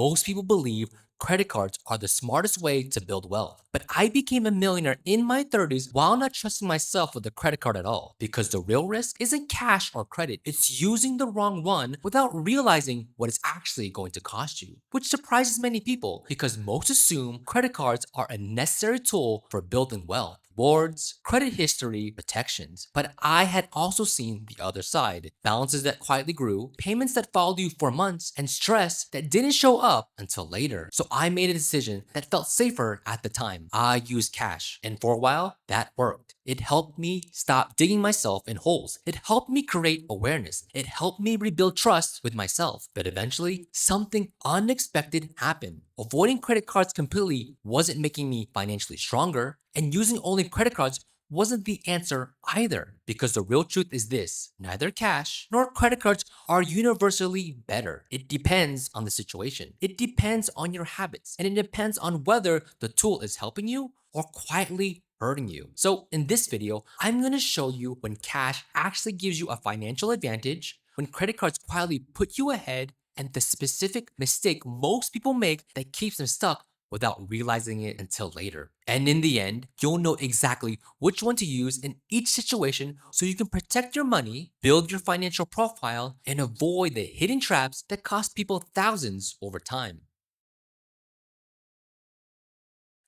Most people believe credit cards are the smartest way to build wealth. But I became a millionaire in my 30s while not trusting myself with a credit card at all. Because the real risk isn't cash or credit, it's using the wrong one without realizing what it's actually going to cost you. Which surprises many people because most assume credit cards are a necessary tool for building wealth. Rewards, credit history, protections. But I had also seen the other side. Balances that quietly grew, payments that followed you for months, and stress that didn't show up until later. So I made a decision that felt safer at the time. I used cash, and for a while, that worked. It helped me stop digging myself in holes. It helped me create awareness. It helped me rebuild trust with myself. But eventually, something unexpected happened. Avoiding credit cards completely wasn't making me financially stronger, and using only credit cards wasn't the answer either. Because the real truth is this: neither cash nor credit cards are universally better. It depends on the situation, it depends on your habits, and it depends on whether the tool is helping you or quietly hurting you. So in this video, I'm going to show you when cash actually gives you a financial advantage, when credit cards quietly put you ahead, and the specific mistake most people make that keeps them stuck without realizing it until later. And in the end, you'll know exactly which one to use in each situation so you can protect your money, build your financial profile, and avoid the hidden traps that cost people thousands over time.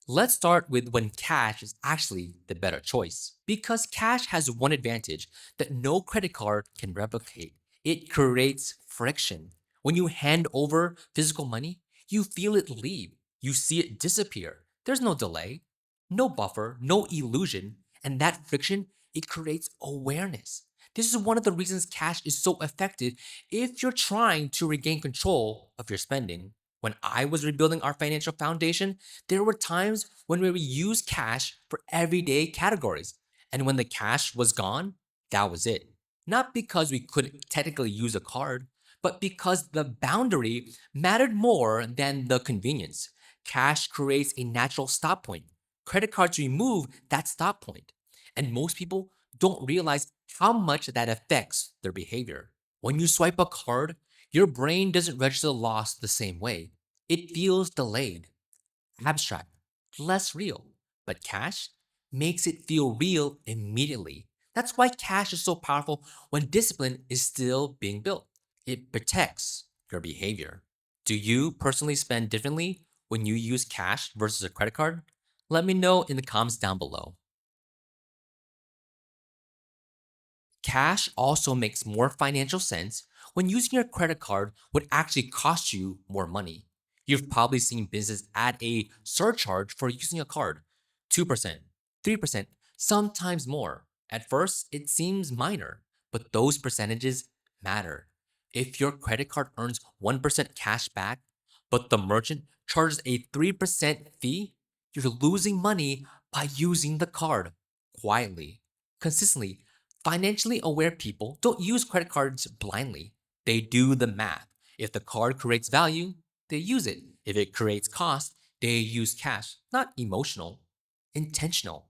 Let's start with when cash is actually the better choice. Because cash has one advantage that no credit card can replicate: it creates friction. When you hand over physical money, you feel it leave, you see it disappear. There's no delay, no buffer, no illusion, and that friction, it creates awareness. This is one of the reasons cash is so effective if you're trying to regain control of your spending. When I was rebuilding our financial foundation, there were times when we would use cash for everyday categories. And when the cash was gone, that was it. Not because we couldn't technically use a card, but because the boundary mattered more than the convenience. Cash creates a natural stop point. Credit cards remove that stop point. And most people don't realize how much that affects their behavior. When you swipe a card, your brain doesn't register the loss the same way. It feels delayed, abstract, less real. But cash makes it feel real immediately. That's why cash is so powerful when discipline is still being built. It protects your behavior. Do you personally spend differently when you use cash versus a credit card? Let me know in the comments down below. Cash also makes more financial sense when using your credit card would actually cost you more money. You've probably seen businesses add a surcharge for using a card: 2%, 3%, sometimes more. At first, it seems minor, but those percentages matter. If your credit card earns 1% cash back, but the merchant charges a 3% fee, you're losing money by using the card quietly, consistently. Financially aware people don't use credit cards blindly. They do the math. If the card creates value, they use it. If it creates cost, they use cash. Not emotional, intentional.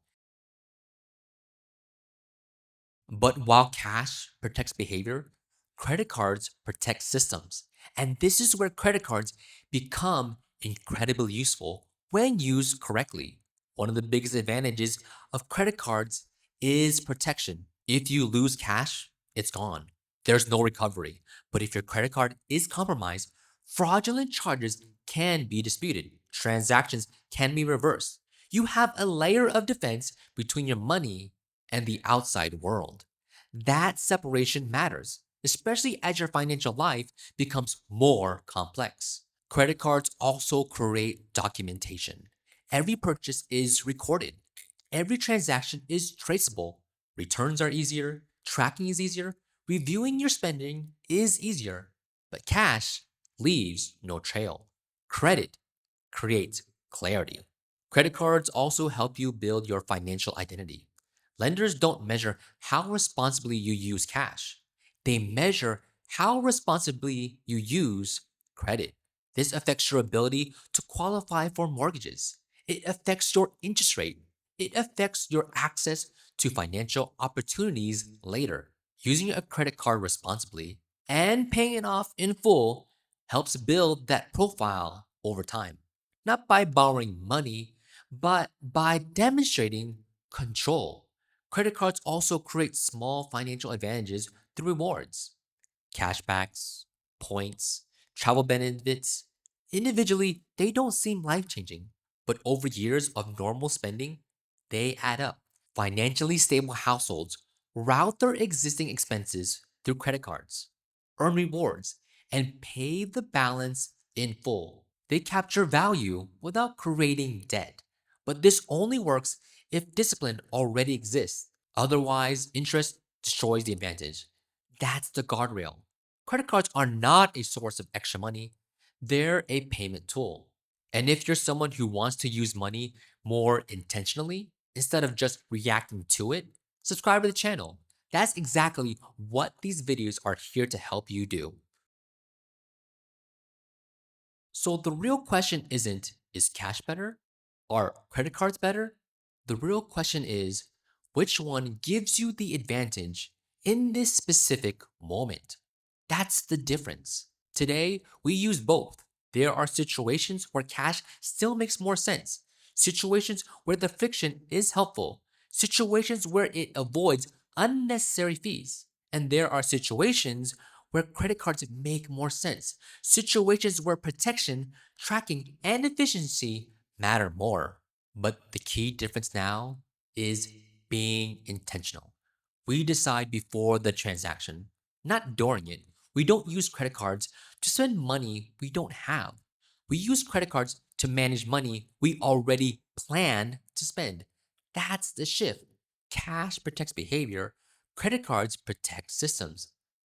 But while cash protects behavior, credit cards protect systems. And this is where credit cards become incredibly useful when used correctly. One of the biggest advantages of credit cards is protection. If you lose cash, it's gone. There's no recovery. But if your credit card is compromised, fraudulent charges can be disputed. Transactions can be reversed. You have a layer of defense between your money and the outside world. That separation matters, especially as your financial life becomes more complex. Credit cards also create documentation. Every purchase is recorded, every transaction is traceable. Returns are easier, tracking is easier, reviewing your spending is easier. But cash leaves no trail. Credit creates clarity. Credit cards also help you build your financial identity. Lenders don't measure how responsibly you use cash, they measure how responsibly you use credit. This affects your ability to qualify for mortgages, it affects your interest rate, it affects your access to financial opportunities later. Using a credit card responsibly and paying it off in full helps build that profile over time, not by borrowing money, but by demonstrating control. Credit cards also create small financial advantages through rewards, cashbacks, points, travel benefits. Individually, they don't seem life changing, but over years of normal spending, they add up. Financially stable households route their existing expenses through credit cards, earn rewards, and pay the balance in full. They capture value without creating debt. But this only works if discipline already exists. Otherwise, interest destroys the advantage. That's the guardrail. Credit cards are not a source of extra money, they're a payment tool. And if you're someone who wants to use money more intentionally instead of just reacting to it, subscribe to the channel. That's exactly what these videos are here to help you do. So the real question isn't, is cash better? Are credit cards better? The real question is, which one gives you the advantage in this specific moment? That's the difference. Today, we use both. There are situations where cash still makes more sense, situations where the friction is helpful, situations where it avoids unnecessary fees. And there are situations where credit cards make more sense, situations where protection, tracking, and efficiency matter more. But the key difference now is being intentional. We decide before the transaction, not during it. We don't use credit cards to spend money we don't have. We use credit cards to manage money we already plan to spend. That's the shift. Cash protects behavior, credit cards protect systems.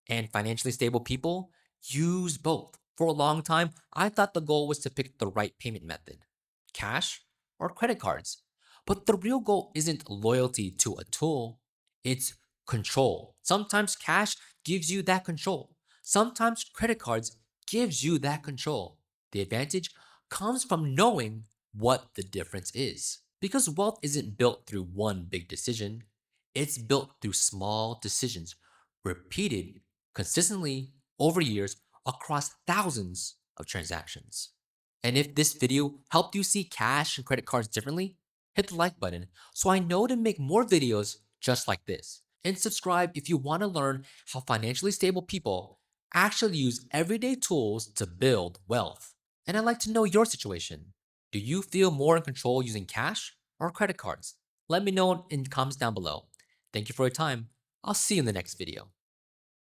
And financially stable people use both. For a long time, I thought the goal was to pick the right payment method, cash or credit cards. But the real goal isn't loyalty to a tool, it's control. Sometimes cash gives you that control. Sometimes credit cards gives you that control. The advantage comes from knowing what the difference is. Because wealth isn't built through one big decision, it's built through small decisions repeated consistently over years across thousands of transactions. And if this video helped you see cash and credit cards differently, hit the like button so I know to make more videos just like this. And subscribe if you want to learn how financially stable people actually use everyday tools to build wealth. And I'd like to know your situation. Do you feel more in control using cash or credit cards? Let me know in the comments down below. Thank you for your time. I'll see you in the next video.